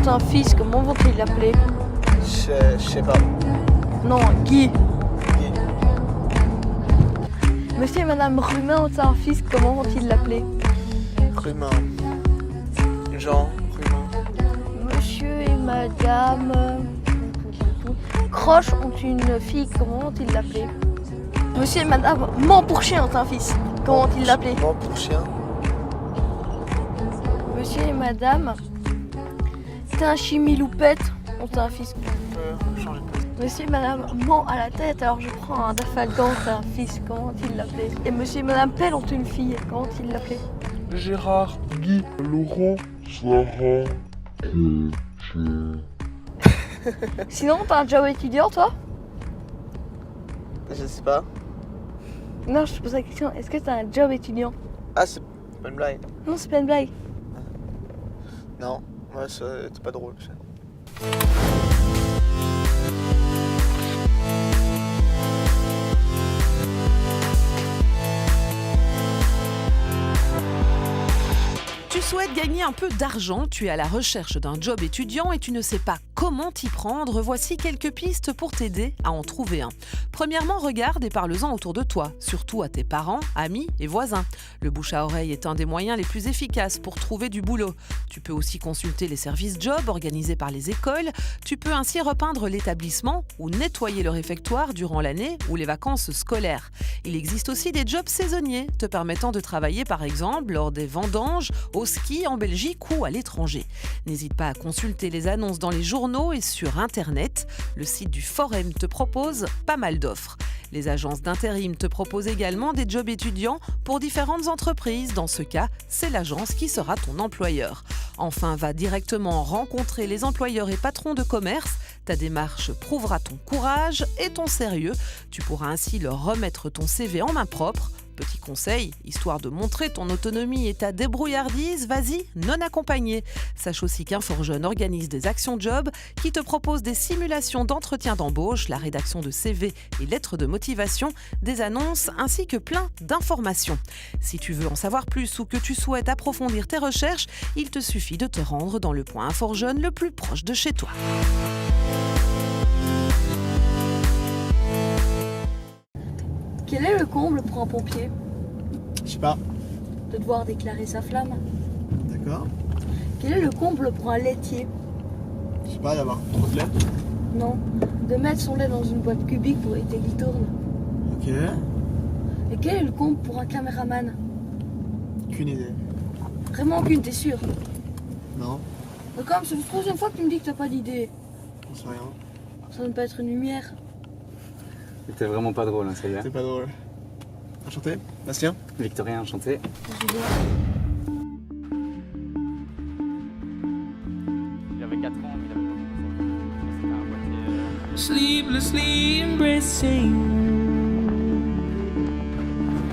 un fils, comment vont-ils l'appeler? Je sais pas. Non, Guy. Guy. Monsieur et Madame Rumain ont un fils, comment vont-ils l'appeler? Rumain. Jean Rumain. Monsieur et Madame Croche ont une fille, comment vont-ils l'appeler? Monsieur et Madame Mampourchien ont un fils, comment vont-ils l'appeler? Mampourchien. Monsieur et Madame Tinchimiloupette ont un fils. Changer de place. Monsieur et Madame ment à la tête, alors je prends un Dafalgan, c'est un fils, comment vont-ils l'appeler? Et Monsieur et Madame Pelle ont une fille, comment vont-ils l'appeler? Gérard, Guy, Laurent, Sarah. Sinon, t'as un job étudiant, toi? Je sais pas. Non, je te pose la question, est-ce que t'as un job étudiant? Ah, c'est pas une blague. Non, c'est pas une blague. Non, ouais, c'est pas drôle. Ça. Tu souhaites gagner un peu d'argent, tu es à la recherche d'un job étudiant et tu ne sais pas comment t'y prendre. Voici quelques pistes pour t'aider à en trouver un. Premièrement, regarde et parle-en autour de toi, surtout à tes parents, amis et voisins. Le bouche à oreille est un des moyens les plus efficaces pour trouver du boulot. Tu peux aussi consulter les services job organisés par les écoles. Tu peux ainsi repeindre l'établissement ou nettoyer le réfectoire durant l'année ou les vacances scolaires. Il existe aussi des jobs saisonniers te permettant de travailler par exemple lors des vendanges, au ski en Belgique ou à l'étranger. N'hésite pas à consulter les annonces dans les journaux et sur Internet. Le site du Forum te propose pas mal d'offres. Les agences d'intérim te proposent également des jobs étudiants pour différentes entreprises. Dans ce cas, c'est l'agence qui sera ton employeur. Enfin, va directement rencontrer les employeurs et patrons de commerce. Ta démarche prouvera ton courage et ton sérieux. Tu pourras ainsi leur remettre ton CV en main propre. Petit conseil, histoire de montrer ton autonomie et ta débrouillardise, vas-y, non accompagné. Sache aussi qu'Inforjeune organise des actions job qui te proposent des simulations d'entretien d'embauche, la rédaction de CV et lettres de motivation, des annonces ainsi que plein d'informations. Si tu veux en savoir plus ou que tu souhaites approfondir tes recherches, il te suffit de te rendre dans le point Inforjeune le plus proche de chez toi. Quel est le comble pour un pompier? Je sais pas. De devoir déclarer sa flamme. D'accord. Quel est le comble pour un laitier? Je sais pas, d'avoir trop de lait. Non, de mettre son lait dans une boîte cubique pour éviter qu'il tourne. Ok. Et quel est le comble pour un caméraman? Qu'une idée. Vraiment aucune, t'es sûr? Non, Mais comme c'est la troisième fois que tu me dis que t'as pas d'idée. on sait rien. Ça ne peut être une lumière. C'était vraiment pas drôle, hein, ça y est. C'est pas drôle. Enchanté, Bastien. Victorien, enchanté. Il avait 4 ans, mais il avait c'était un boîtier. Sleeplessly embracing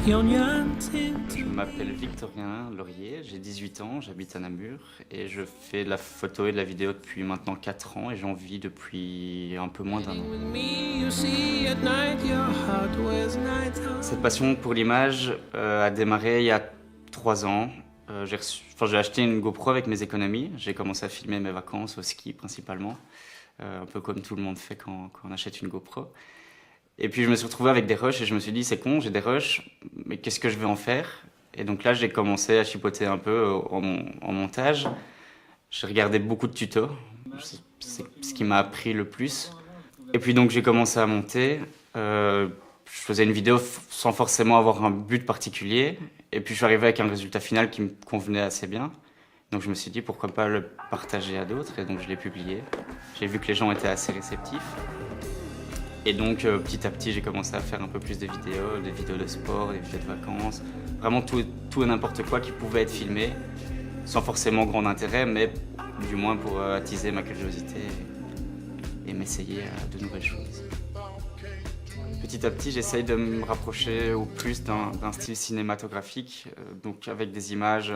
Je m'appelle Victorien Laurier, j'ai 18 ans, j'habite à Namur et je fais de la photo et de la vidéo depuis maintenant 4 ans et j'en vis depuis un peu moins d'1 an. Cette passion pour l'image a démarré il y a 3 ans. J'ai acheté une GoPro avec mes économies, j'ai commencé à filmer mes vacances au ski principalement, un peu comme tout le monde fait quand on achète une GoPro. Et puis je me suis retrouvé avec des rushs et je me suis dit c'est con, j'ai des rushs, mais qu'est-ce que je vais en faire? Et donc là j'ai commencé à chipoter un peu en montage. J'ai regardé beaucoup de tutos, c'est ce qui m'a appris le plus. Et puis donc j'ai commencé à monter. Je faisais une vidéo sans forcément avoir un but particulier. Et puis je suis arrivé avec un résultat final qui me convenait assez bien. Donc je me suis dit pourquoi pas le partager à d'autres et donc je l'ai publié. J'ai vu que les gens étaient assez réceptifs. Et donc, petit à petit, j'ai commencé à faire un peu plus de vidéos de sport, des vidéos de vacances, vraiment tout et n'importe quoi qui pouvait être filmé, sans forcément grand intérêt, mais du moins pour attiser ma curiosité et m'essayer à de nouvelles choses. Petit à petit, j'essaye de me rapprocher au plus d'un style cinématographique, donc avec des images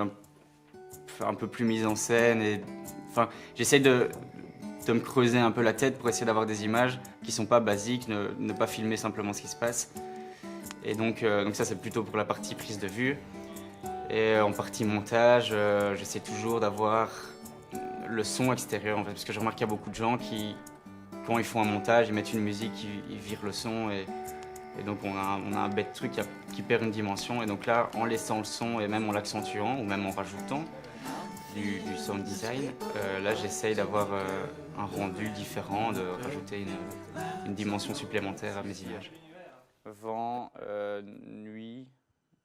un peu plus mises en scène. J'essaye de me creuser un peu la tête pour essayer d'avoir des images qui ne sont pas basiques, ne pas filmer simplement ce qui se passe. Et donc ça c'est plutôt pour la partie prise de vue. Et en partie montage, j'essaie toujours d'avoir le son extérieur en fait, parce que je remarque qu'il y a beaucoup de gens qui, quand ils font un montage, ils mettent une musique, ils virent le son et donc on a un bête truc qui perd une dimension. Et donc là, en laissant le son et même en l'accentuant ou même en rajoutant du sound design, là j'essaye d'avoir un rendu différent, de rajouter une dimension supplémentaire à mes images. Vent, nuit,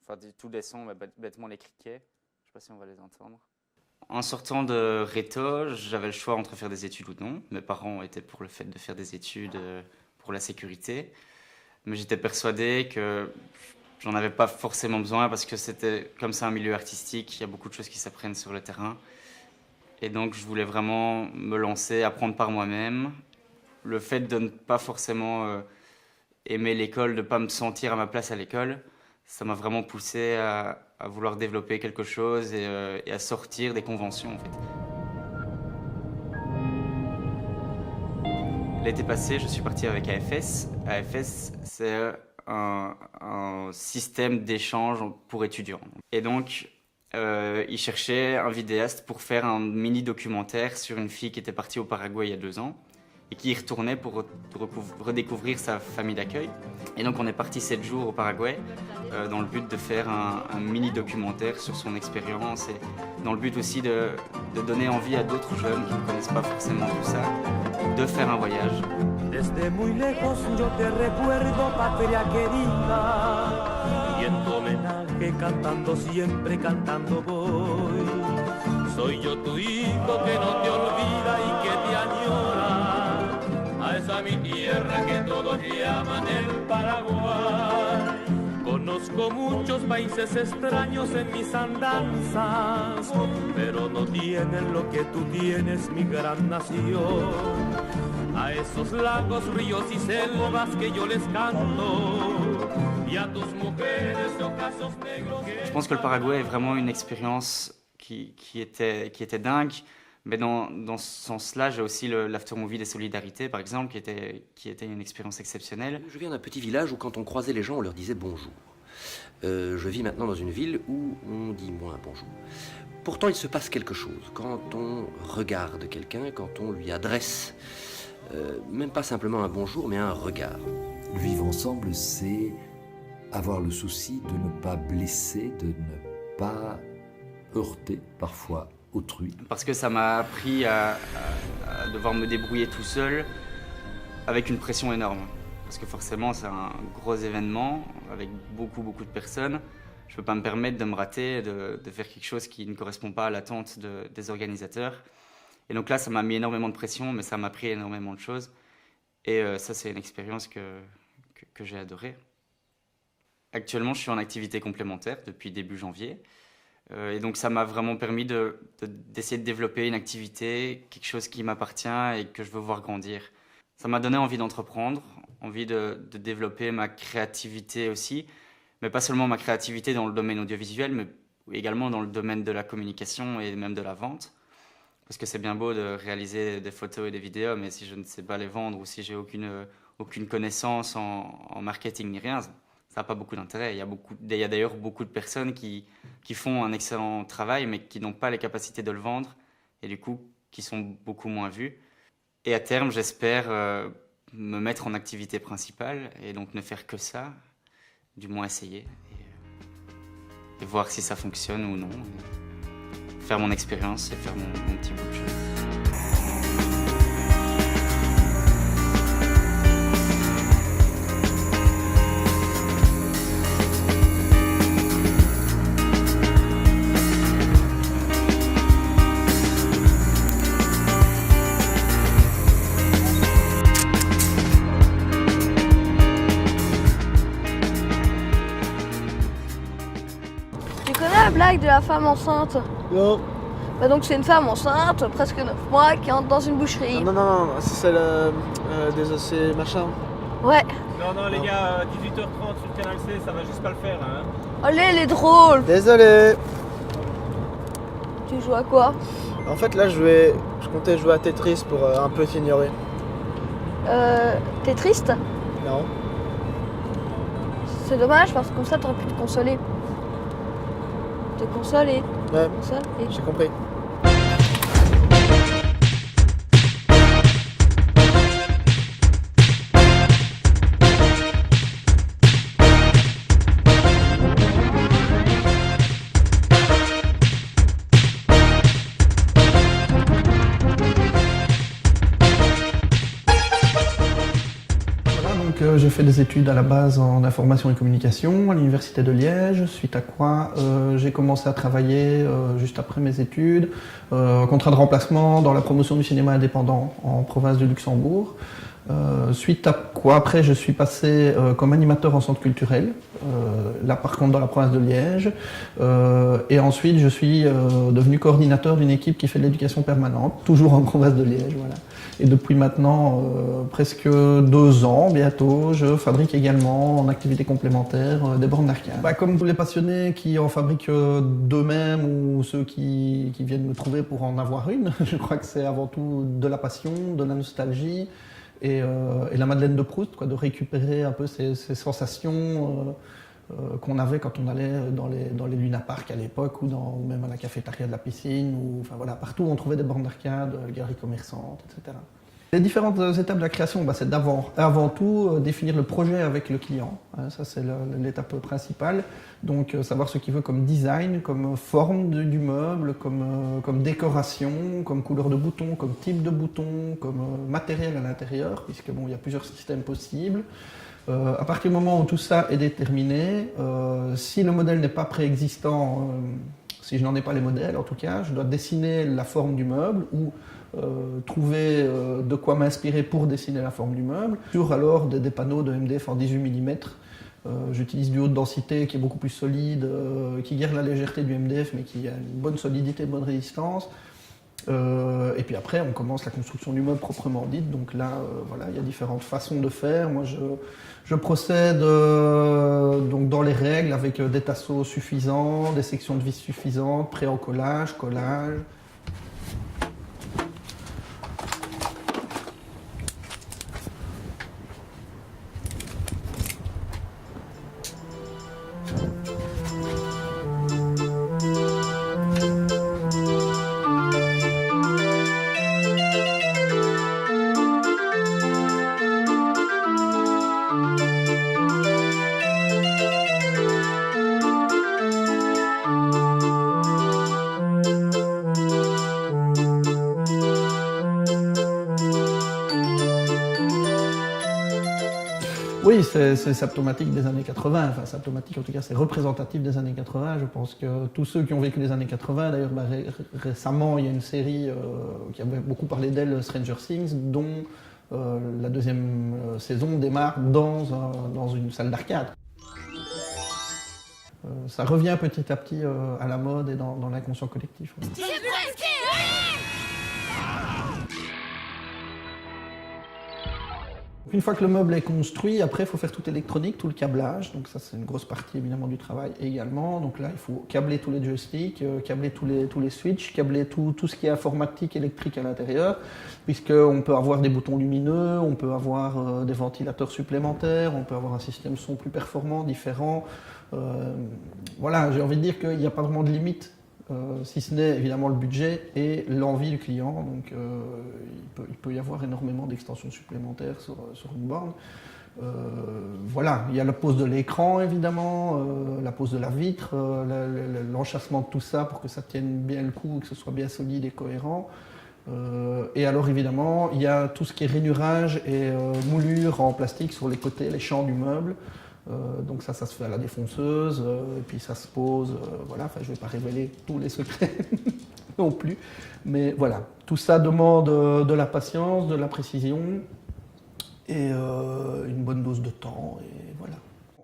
enfin tous les sons, bêtement les criquets, je sais pas si on va les entendre. En sortant de Réto, j'avais le choix entre faire des études ou non. Mes parents étaient pour le fait de faire des études pour la sécurité. Mais j'étais persuadé que j'en avais pas forcément besoin parce que c'était comme ça un milieu artistique, il y a beaucoup de choses qui s'apprennent sur le terrain. Et donc je voulais vraiment me lancer, apprendre par moi-même. Le fait de ne pas forcément aimer l'école, de ne pas me sentir à ma place à l'école, ça m'a vraiment poussé à vouloir développer quelque chose et à sortir des conventions en fait. L'été passé, je suis parti avec AFS. AFS, c'est un système d'échange pour étudiants. Et donc, ils cherchaient un vidéaste pour faire un mini-documentaire sur une fille qui était partie au Paraguay il y a 2 ans et qui y retournait pour redécouvrir sa famille d'accueil. Et donc on est parti 7 jours au Paraguay dans le but de faire un mini-documentaire sur son expérience et dans le but aussi de donner envie à d'autres jeunes qui ne connaissent pas forcément tout ça, de faire un voyage. Desde muy lejos yo te recuerdo, patria querida, y en tu homenaje cantando siempre cantando voy. Soy yo tu hijo que no te olvida y que te añora, a esa mi tierra que todos llaman el Paraguay. Conozco muchos países extraños en mis andanzas, pero no tienen lo que tú tienes, mi gran nación. A esos lagos, ríos y selvas que yo les canto, y a tus mujeres de ocasos negros. Je pense que le Paraguay est vraiment une expérience qui était dingue, mais dans ce sens-là, j'ai aussi l'aftermovie des solidarités, par exemple, qui était une expérience exceptionnelle. Je viens d'un petit village où quand on croisait les gens, on leur disait bonjour. Je vis maintenant dans une ville où on dit moins bonjour. Pourtant, il se passe quelque chose quand on regarde quelqu'un, quand on lui adresse même pas simplement un bonjour, mais un regard. Vivre ensemble, c'est avoir le souci de ne pas blesser, de ne pas heurter parfois autrui. Parce que ça m'a appris à devoir me débrouiller tout seul avec une pression énorme. Parce que forcément, c'est un gros événement avec beaucoup de personnes. Je ne peux pas me permettre de me rater, de faire quelque chose qui ne correspond pas à l'attente des organisateurs. Et donc là, ça m'a mis énormément de pression, mais ça m'a appris énormément de choses. Et ça, c'est une expérience que j'ai adorée. Actuellement, je suis en activité complémentaire depuis début janvier. Et donc ça m'a vraiment permis d'essayer de développer une activité, quelque chose qui m'appartient et que je veux voir grandir. Ça m'a donné envie d'entreprendre, envie de développer ma créativité aussi, mais pas seulement ma créativité dans le domaine audiovisuel, mais également dans le domaine de la communication et même de la vente. Parce que c'est bien beau de réaliser des photos et des vidéos, mais si je ne sais pas les vendre ou si j'ai aucune connaissance en marketing ni rien, ça n'a pas beaucoup d'intérêt. Il y a d'ailleurs beaucoup de personnes qui font un excellent travail, mais qui n'ont pas les capacités de le vendre, et du coup, qui sont beaucoup moins vues. Et à terme, j'espère me mettre en activité principale, et donc ne faire que ça, du moins essayer, et voir si ça fonctionne ou non. Faire mon expérience et faire mon petit bout de chemin. Tu connais la blague de la femme enceinte? Non. Bah donc c'est une femme enceinte, presque 9 mois, qui entre dans une boucherie. Non, c'est celle des OC machin. Ouais. Non, les gars, 18h30 sur le canal C, ça va juste pas le faire. Hein. Allez, elle est drôle. Désolé. Tu joues à quoi? En fait, là, je comptais jouer à Tetris pour un peu t'ignorer. T'es triste? Non. C'est dommage parce que comme ça t'aurais pu te consoler. Te consoler. Ouais, Consoler. j'ai compris. Donc j'ai fait des études à la base en information et communication à l'université de Liège, suite à quoi j'ai commencé à travailler juste après mes études, contrat de remplacement dans la promotion du cinéma indépendant en province du Luxembourg. Suite à quoi après je suis passé comme animateur en centre culturel, là par contre dans la province de Liège, et ensuite je suis devenu coordinateur d'une équipe qui fait de l'éducation permanente, toujours en province de Liège, voilà. Et depuis maintenant presque 2 ans bientôt, je fabrique également en activité complémentaire des bornes d'arcade. Comme tous les passionnés qui en fabriquent d'eux-mêmes ou ceux qui viennent me trouver pour en avoir une, je crois que c'est avant tout de la passion, de la nostalgie et la Madeleine de Proust, quoi, de récupérer un peu ces sensations qu'on avait quand on allait dans les Luna Park à l'époque ou même à la cafétéria de la piscine, ou enfin voilà, partout où on trouvait des bornes d'arcade, galeries commerçantes, etc. Les différentes étapes de la création, c'est avant tout définir le projet avec le client. Ça c'est l'étape principale. Donc savoir ce qu'il veut comme design, comme forme du meuble, comme décoration, comme couleur de bouton, comme type de bouton, comme matériel à l'intérieur, puisque bon, il y a plusieurs systèmes possibles. À partir du moment où tout ça est déterminé, si le modèle n'est pas préexistant, si je n'en ai pas les modèles en tout cas, je dois dessiner la forme du meuble ou trouver de quoi m'inspirer pour dessiner la forme du meuble. Sur alors des panneaux de MDF en 18 mm. J'utilise du haute densité qui est beaucoup plus solide, qui garde la légèreté du MDF mais qui a une bonne solidité, une bonne résistance. Et puis après, on commence la construction du meuble proprement dite. Donc là, voilà, il y a différentes façons de faire. Moi, je procède donc dans les règles avec des tasseaux suffisants, des sections de vis suffisantes, pré-encollage, collage. Oui, c'est symptomatique des années 80, enfin symptomatique en tout cas, c'est représentatif des années 80. Je pense que tous ceux qui ont vécu les années 80, d'ailleurs récemment il y a une série qui avait beaucoup parlé d'elle, Stranger Things, dont la 2e saison démarre dans une salle d'arcade. Ça revient petit à petit à la mode et dans l'inconscient collectif. Ouais. Une fois que le meuble est construit, après il faut faire toute l'électronique, tout le câblage, donc ça c'est une grosse partie évidemment du travail également. Donc là il faut câbler tous les joysticks, câbler tous les switches, câbler tout ce qui est informatique, électrique à l'intérieur, puisqu'on peut avoir des boutons lumineux, on peut avoir des ventilateurs supplémentaires, on peut avoir un système son plus performant, différent. Voilà, j'ai envie de dire qu'il n'y a pas vraiment de limite. Si ce n'est évidemment le budget et l'envie du client, donc il peut y avoir énormément d'extensions supplémentaires sur une borne. Voilà, il y a la pose de l'écran évidemment, la pose de la vitre, l'enchâssement de tout ça pour que ça tienne bien le coup, que ce soit bien solide et cohérent. Et alors évidemment, il y a tout ce qui est rainurage et moulure en plastique sur les côtés, les champs du meuble. Donc ça se fait à la défonceuse, et puis ça se pose, voilà, enfin je ne vais pas révéler tous les secrets non plus, mais voilà, tout ça demande de la patience, de la précision, et une bonne dose de temps, et voilà.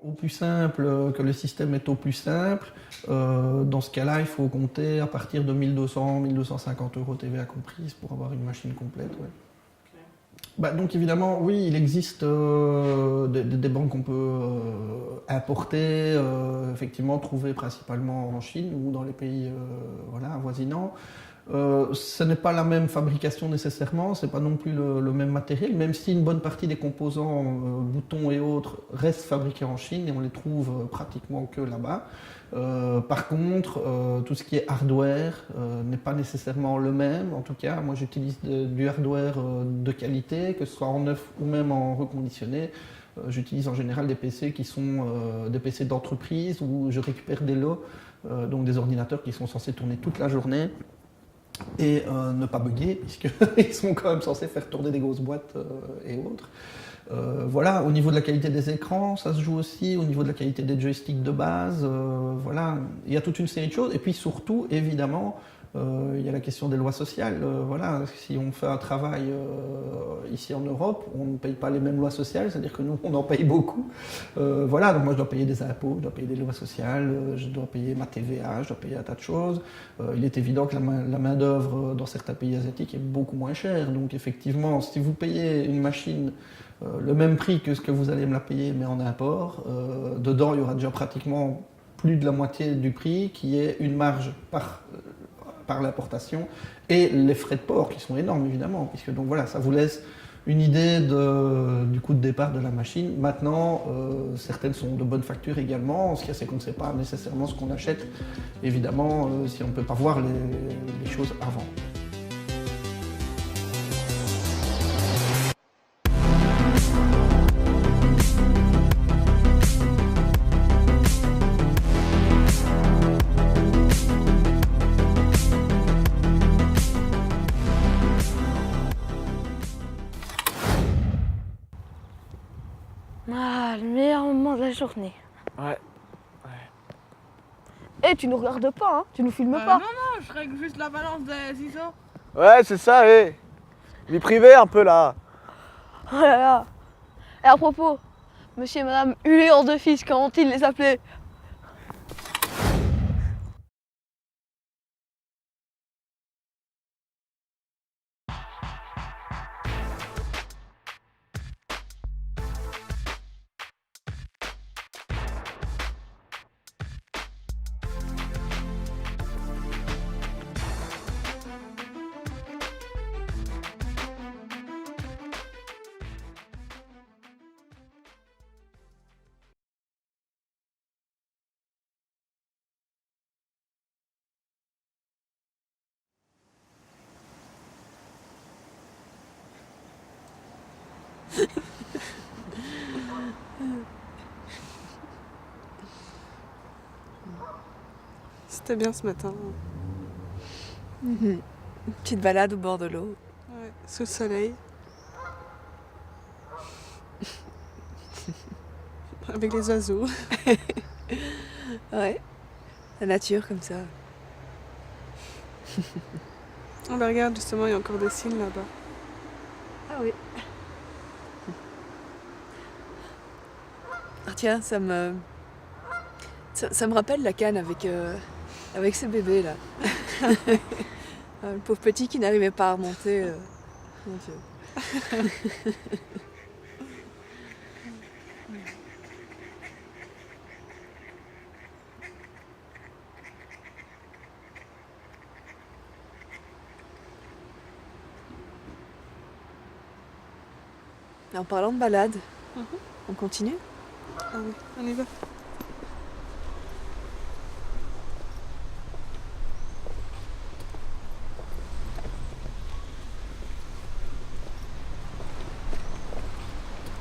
Au plus simple, que le système est au plus simple, dans ce cas-là, il faut compter à partir de 1200, 1250 € TVA comprise pour avoir une machine complète, ouais. Donc évidemment, oui, il existe des banques qu'on peut importer, effectivement trouver principalement en Chine ou dans les pays voilà, avoisinants. Ce n'est pas la même fabrication nécessairement, c'est pas non plus le même matériel, même si une bonne partie des composants, boutons et autres, restent fabriqués en Chine et on les trouve pratiquement que là-bas. Par contre, tout ce qui est hardware n'est pas nécessairement le même. En tout cas, moi j'utilise du hardware de qualité, que ce soit en neuf ou même en reconditionné. J'utilise en général des PC qui sont des PC d'entreprise où je récupère des lots, donc des ordinateurs qui sont censés tourner toute la journée et ne pas bugger, puisqu'ils sont quand même censés faire tourner des grosses boîtes et autres. Voilà, au niveau de la qualité des écrans, ça se joue aussi, au niveau de la qualité des joysticks de base, voilà, il y a toute une série de choses. Et puis surtout, évidemment, il y a la question des lois sociales. Voilà, si on fait un travail ici en Europe, on ne paye pas les mêmes lois sociales, c'est-à-dire que nous, on en paye beaucoup. Voilà, donc moi, je dois payer des impôts, je dois payer des lois sociales, je dois payer ma TVA, je dois payer un tas de choses. Il est évident que la main-d'œuvre dans certains pays asiatiques est beaucoup moins chère. Donc effectivement, si vous payez une machine le même prix que ce que vous allez me la payer, mais en import, dedans, il y aura déjà pratiquement plus de la moitié du prix qui est une marge par l'importation et les frais de port qui sont énormes évidemment, puisque donc voilà, ça vous laisse une idée du coût de départ de la machine. Maintenant, certaines sont de bonne facture également. Ce qu'il y a, c'est qu'on ne sait pas nécessairement ce qu'on achète, évidemment, si on ne peut pas voir les choses avant. Ah, le meilleur moment de la journée. Ouais. Eh, tu nous regardes pas, hein? Tu nous filmes pas. Non, je règle juste la balance des ciseaux. Ouais, c'est ça, vie privée un peu là. Oh là là. Et à propos, monsieur et madame Hulé en deux fils, comment ont-ils les appelés? C'était bien ce matin. Une petite balade au bord de l'eau. Ouais, sous le soleil. Avec les oiseaux. Ouais, la nature comme ça. Oh bah regarde, justement, il y a encore des cygnes là-bas. Ah oui. Ah tiens, ça me rappelle la canne avec ces bébés là. Le pauvre petit qui n'arrivait pas à remonter. Mon Dieu. En parlant de balade, on continue? Ah oui, on y va.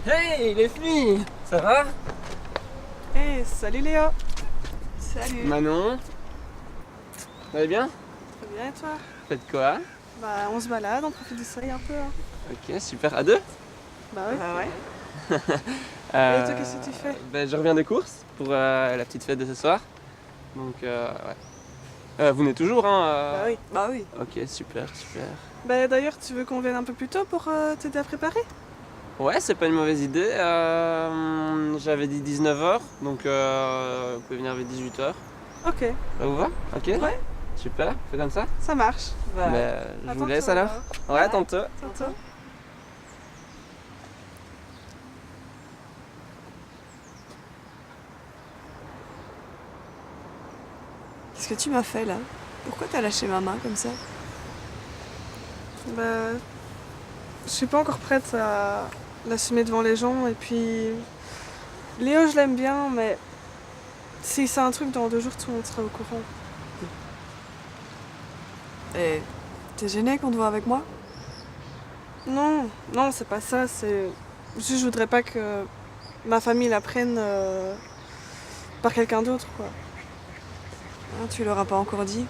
Hey les filles, ça va? Hey, salut Léo. Salut. Manon, vous allez bien? Très bien et toi? Faites quoi? Bah on se balade, on profite du soleil un peu. Hein. Ok, super. À deux? Bah oui. Ah ouais. Et toi, qu'est-ce que tu fais? Ben, je reviens des courses pour la petite fête de ce soir. Donc ouais. Vous venez toujours hein? Bah oui. Bah oui. Ok, super, super. Bah d'ailleurs, tu veux qu'on vienne un peu plus tôt pour t'aider à préparer? Ouais, c'est pas une mauvaise idée. J'avais dit 19h, donc vous pouvez venir vers 18h. Ok. Ça vous va? Ok? Ouais. Super, fais comme ça? Ça marche. Ben, je vous laisse alors. Ouais, tantôt. Tantôt. Qu'est-ce que tu m'as fait là? Pourquoi t'as lâché ma main comme ça? Bah, je suis pas encore prête à l'assumer devant les gens et puis Léo je l'aime bien mais si c'est un truc dans 2 jours tout le monde sera au courant. Et t'es gênée qu'on te voit avec moi? Non, non c'est pas ça, c'est juste je voudrais pas que ma famille la prenne par quelqu'un d'autre quoi. Ah, tu leur as pas encore dit?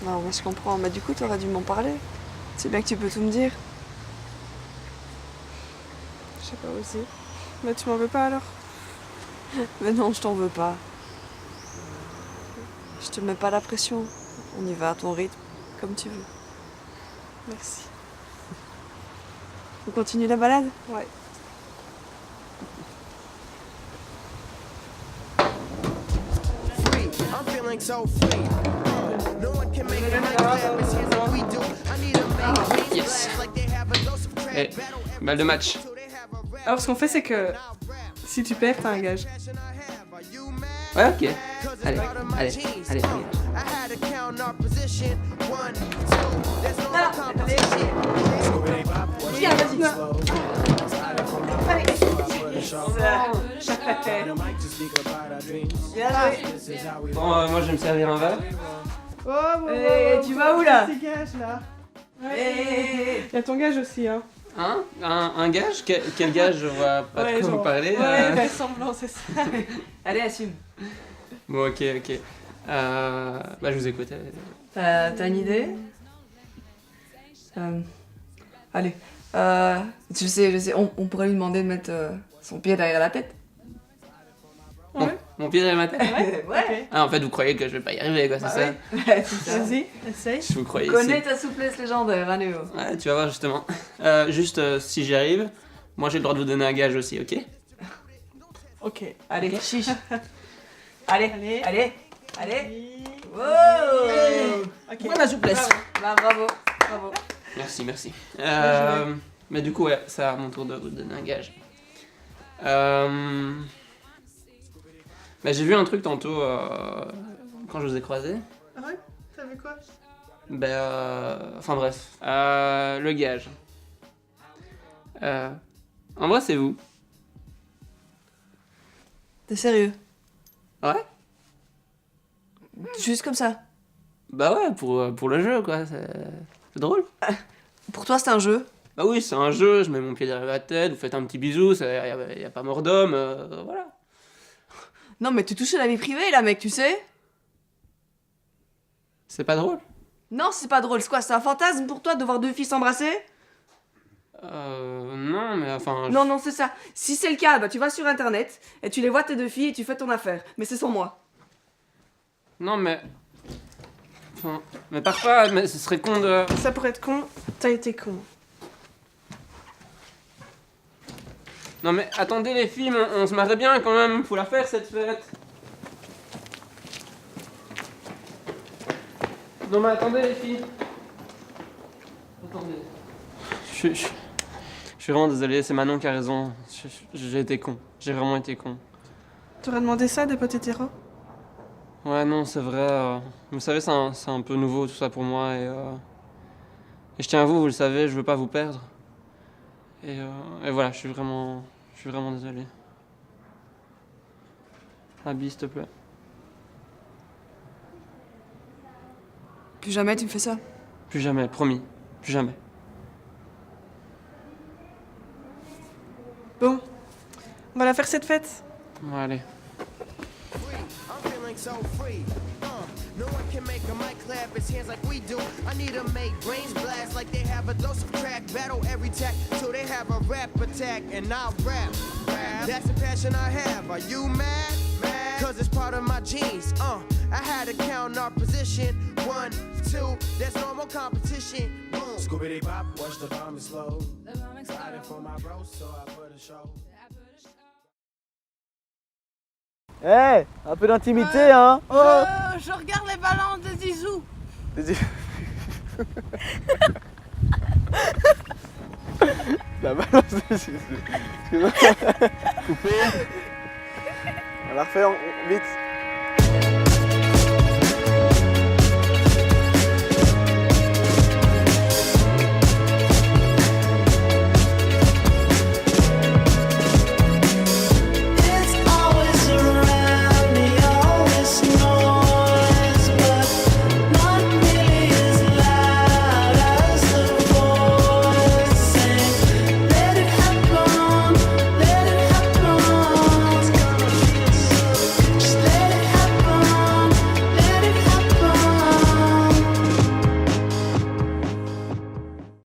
Non, mais je comprends. Mais du coup, t'aurais dû m'en parler. C'est bien que tu peux tout me dire. J'ai pas osé. Mais tu m'en veux pas alors? Mais non, je t'en veux pas. Je te mets pas la pression. On y va à ton rythme, comme tu veux. Merci. On continue la balade? Ouais. Yes. Eh, balle de match. Alors ce qu'on fait c'est que si tu perds, t'as un gage. Ouais, ok. Allez, allez, allez. Viens, vas-y. Bon, moi je vais me servir un verre. Tu vas où là? Il y a ton gage aussi, hein. Hein? Un gage? Quel gage? Je vois pas de quoi vous parlez. Ouais, faire semblant, c'est ça. Allez, assume. Bon, ok. Bah, je vous écoute. T'as une idée? Allez. Je sais, on pourrait lui demander de mettre son pied derrière la tête. Mon pied derrière ma tête? Ouais. Ah, en fait, vous croyez que je vais pas y arriver, quoi, c'est ça? Ouais, c'est ça. Vas-y, essaye. Je vous croyais. Connais ta souplesse légendaire, hein, Léo. Ouais, tu vas voir, justement. Juste, si j'y arrive, moi j'ai le droit de vous donner un gage aussi, ok? Ok. Allez, chiche. Allez. Wow. Ok. Voilà la souplesse. Bravo. Merci. Mais du coup, ouais, c'est à mon tour de vous donner un gage. Bah, j'ai vu un truc tantôt quand je vous ai croisé. Ah ouais? T'as vu quoi? Enfin bref. Le gage. En vrai, c'est vous. T'es sérieux? Ouais? Juste comme ça? Bah ouais, pour le jeu, quoi. C'est drôle. Pour toi, c'est un jeu? Bah oui, c'est un jeu, je mets mon pied derrière la tête, vous faites un petit bisou, y a pas mort d'homme, voilà. Non, mais tu touches à la vie privée, là, mec, tu sais? C'est pas drôle? Non, c'est pas drôle. C'est quoi? C'est un fantasme pour toi de voir deux filles s'embrasser? Non, mais enfin... Non, c'est ça. Si c'est le cas, bah tu vas sur internet et tu les vois tes deux filles et tu fais ton affaire. Mais c'est sans moi. Non, mais... Enfin... Mais parfois, mais ce serait con de... Ça pourrait être con, t'as été con. Non mais attendez les filles, on se marrait bien quand même, faut la faire cette fête. Non mais attendez les filles. Attendez. Je suis vraiment désolé, c'est Manon qui a raison. J'ai été con, j'ai vraiment été con. T'aurais demandé ça des potes hétéros? Ouais non, c'est vrai. Vous savez, c'est un peu nouveau tout ça pour moi et je tiens à vous le savez, je veux pas vous perdre. Et voilà, je suis vraiment désolé. Abby, s'il te plaît. Plus jamais tu me fais ça. Plus jamais, promis. Plus jamais. Bon, on va la faire cette fête. Ouais, allez. No one can make a mic clap his hands like we do. I need to make brains blast like they have a dose of crack. Battle every tack till they have a rap attack. And I'll rap. That's the passion I have. Are you mad? Cause it's part of my genes. I had to count our position. 1, 2, there's no more competition. Boom. Scoobity pop, watch the bomb explode. Excited for my bro, so I put a show. Eh, un peu d'intimité, hein. Je regarde les ballons de Zizou. La balance de Zizou. Excuse-moi. Coupé. On la refait vite.